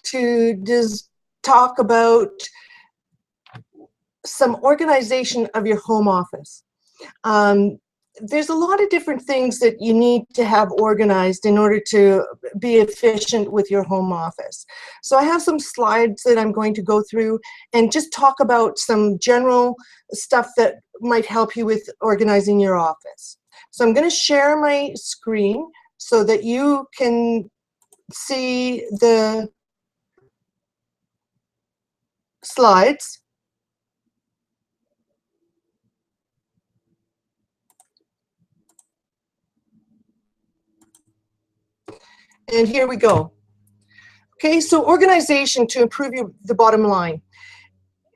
to just talk about some organization of your home office. There's a lot of different things that you need to have organized in order to be efficient with your home office. So I have some slides that I'm going to go through and just talk about some general stuff that might help you with organizing your office. So I'm going to share my screen so that you can see the slides. And here we go. Okay, so organization to improve the bottom line.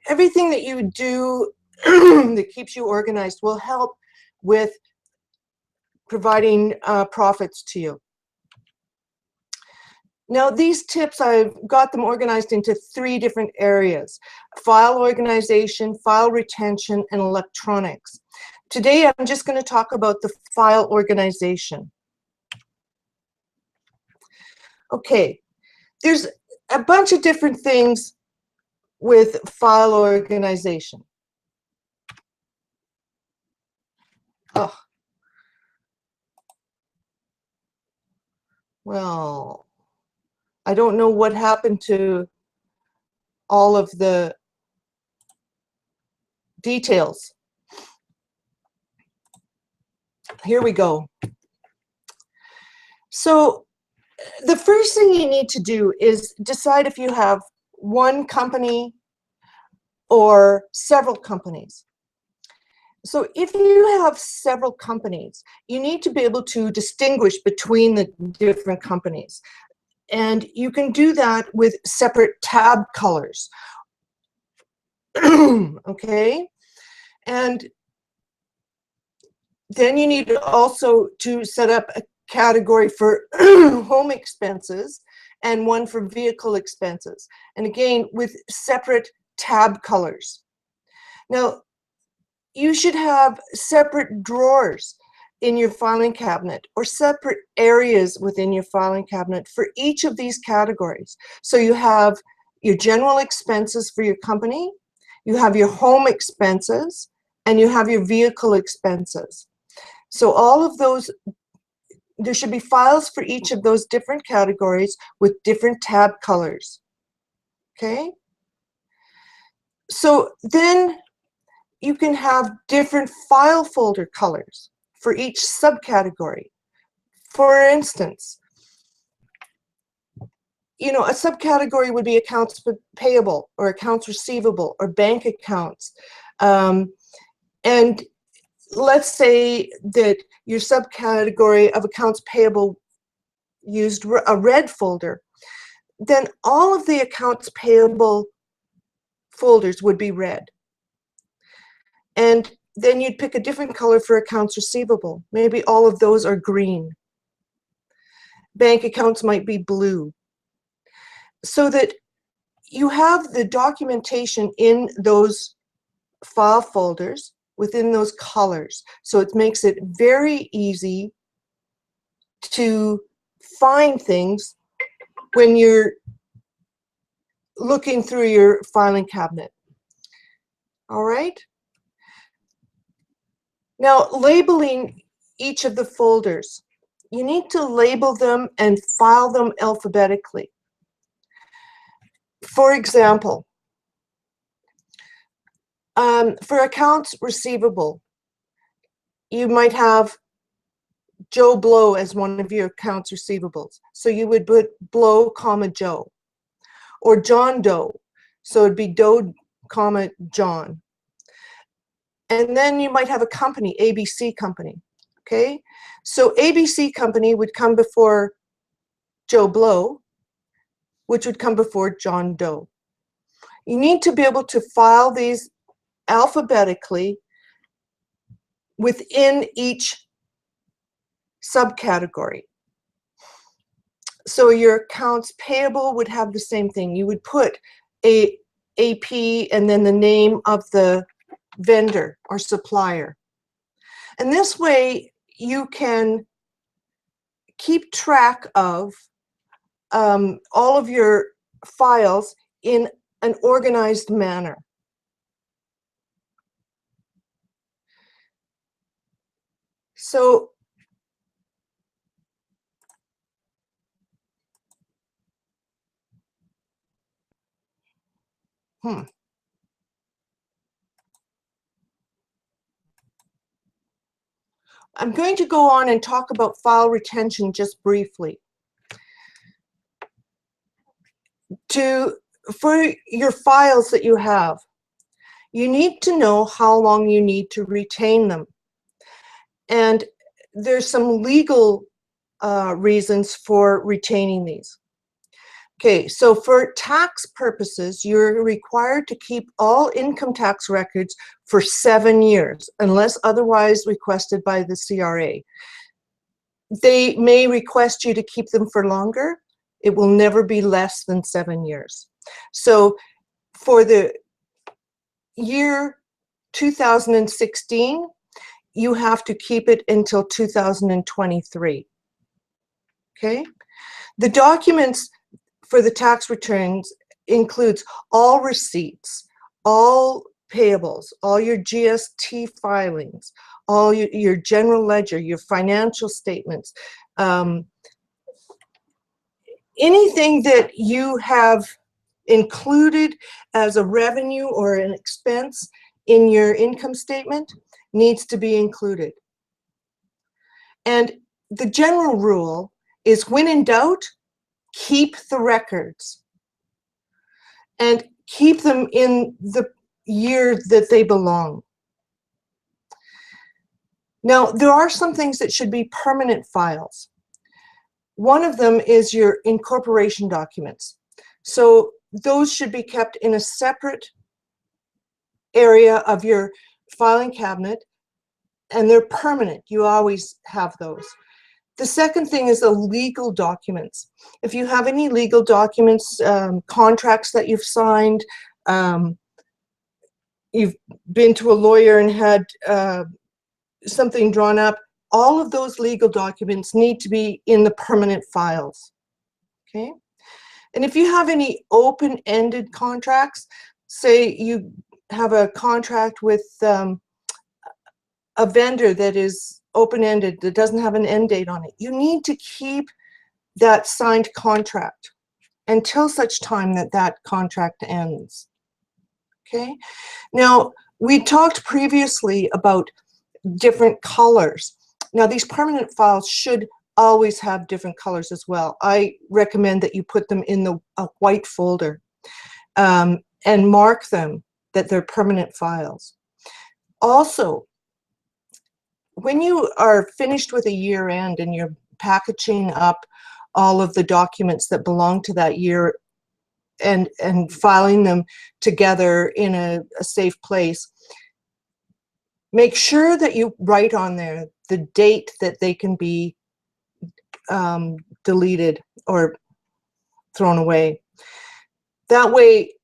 Everything that you do that keeps you organized will help with providing profits to you. Now, these tips, I've got them organized into 3 different areas: file organization, file retention, and electronics. Today, I'm just going to talk about the file organization. Okay, there's a bunch of different things with file organization. Oh. Well, I don't know what happened to all of the details. Here we go. So the first thing you need to do is decide if you have one company or several companies. So if you have several companies, you need to be able to distinguish between the different companies. And you can do that with separate tab colors. Okay? And then you need also to set up a category for home expenses and one for vehicle expenses. And again, with separate tab colors. Now, you should have separate drawers in your filing cabinet or separate areas within your filing cabinet for each of these categories. So you have your general expenses for your company, you have your home expenses, and you have your vehicle expenses. So all of those, there should be files for each of those different categories with different tab colors. Okay? So then you can have different file folder colors for each subcategory. For instance, you know, a subcategory would be accounts payable or accounts receivable or bank accounts. And let's say that your subcategory of accounts payable used a red folder, then all of the accounts payable folders would be red. And then you'd pick a different color for accounts receivable. Maybe all of those are green. Bank accounts might be blue. So that you have the documentation in those file folders within those colors. So it makes it very easy to find things when you're looking through your filing cabinet. All right? Now, labeling each of the folders. You need to label them and file them alphabetically. For example, for accounts receivable, you might have Joe Blow as one of your accounts receivables. So you would put Blow, comma, Joe. Or John Doe. So it'd be Doe, comma, John. And then you might have a company, ABC Company. Okay? So ABC Company would come before Joe Blow, which would come before John Doe. You need to be able to file these alphabetically within each subcategory. So your accounts payable would have the same thing. You would put a AP and then the name of the vendor or supplier. And this way you can keep track of all of your files in an organized manner. So I'm going to go on and talk about file retention just briefly. For your files that you have, you need to know how long you need to retain them. And there's some legal reasons for retaining these. Okay, so for tax purposes, you're required to keep all income tax records for 7 years, unless otherwise requested by the CRA. They may request you to keep them for longer. It will never be less than 7 years. So for the year 2016, you have to keep it until 2023. Okay? The documents for the tax returns includes all receipts, all payables, all your GST filings, all your general ledger, your financial statements, anything that you have included as a revenue or an expense in your income statement needs to be included. And the general rule is, when in doubt, keep the records and keep them in the year that they belong. Now, there are some things that should be permanent files. One of them is your incorporation documents. So those should be kept in a separate area of your filing cabinet, and they're permanent. You always have those. The second thing is the legal documents. If you have any legal documents, contracts that you've signed, you've been to a lawyer and had something drawn up, all of those legal documents need to be in the permanent files. Okay? And if you have any open-ended contracts, say you have a contract with a vendor that is open-ended, that doesn't have an end date on it, you need to keep that signed contract until such time that that contract ends. Okay? Now, we talked previously about different colors. Now, these permanent files should always have different colors as well. I recommend that you put them in a white folder and mark them that they're permanent files. Also, when you are finished with a year end and you're packaging up all of the documents that belong to that year and filing them together in a safe place, make sure that you write on there the date that they can be deleted or thrown away. That way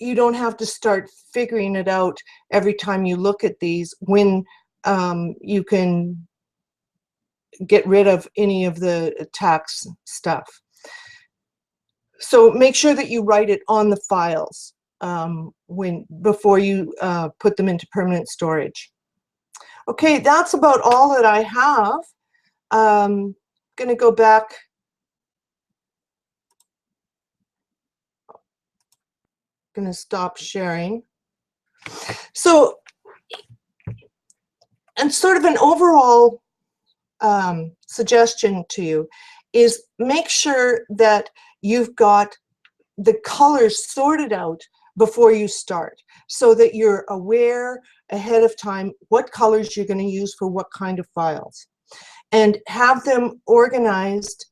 you don't have to start figuring it out every time you look at these when you can get rid of any of the tax stuff. So make sure that you write it on the files before you put them into permanent storage. Okay, that's about all that I have. I'm going to go back. I'm going to stop sharing. So, and sort of an overall suggestion to you is, make sure that you've got the colors sorted out before you start, so that you're aware ahead of time what colors you're going to use for what kind of files, and have them organized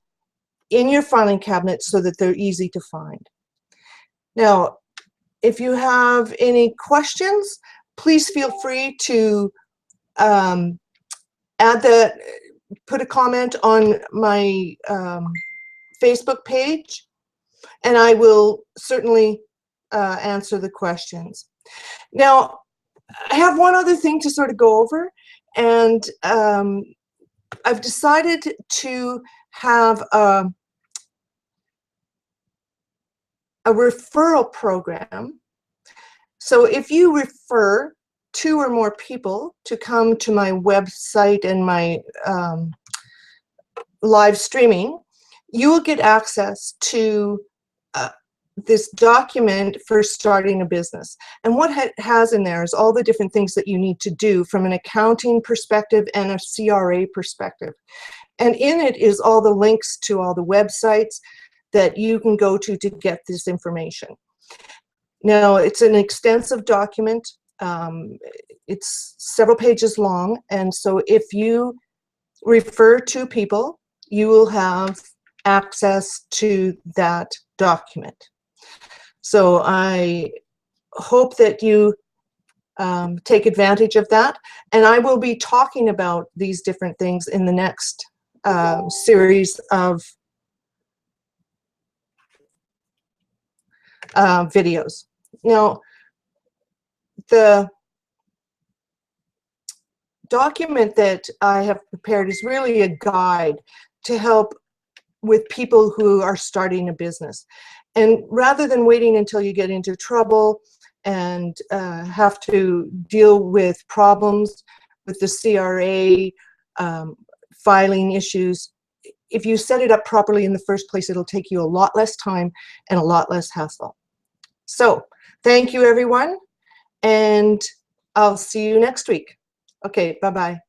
in your filing cabinet so that they're easy to find. Now, if you have any questions, please feel free to put a comment on my Facebook page, and I will certainly answer the questions. Now, I have one other thing to sort of go over, and I've decided to have a referral program. So if you refer 2 or more people to come to my website and my live streaming, you will get access to this document for starting a business. And what it has in there is all the different things that you need to do from an accounting perspective and a CRA perspective. And in it is all the links to all the websites that you can go to get this information. Now, it's an extensive document. It's several pages long. And so if you refer 2 people, you will have access to that document. So I hope that you take advantage of that. And I will be talking about these different things in the next series of videos. Now, the document that I have prepared is really a guide to help with people who are starting a business. And rather than waiting until you get into trouble and have to deal with problems with the CRA, filing issues, if you set it up properly in the first place, it'll take you a lot less time and a lot less hassle. So thank you, everyone, and I'll see you next week. Okay, bye-bye.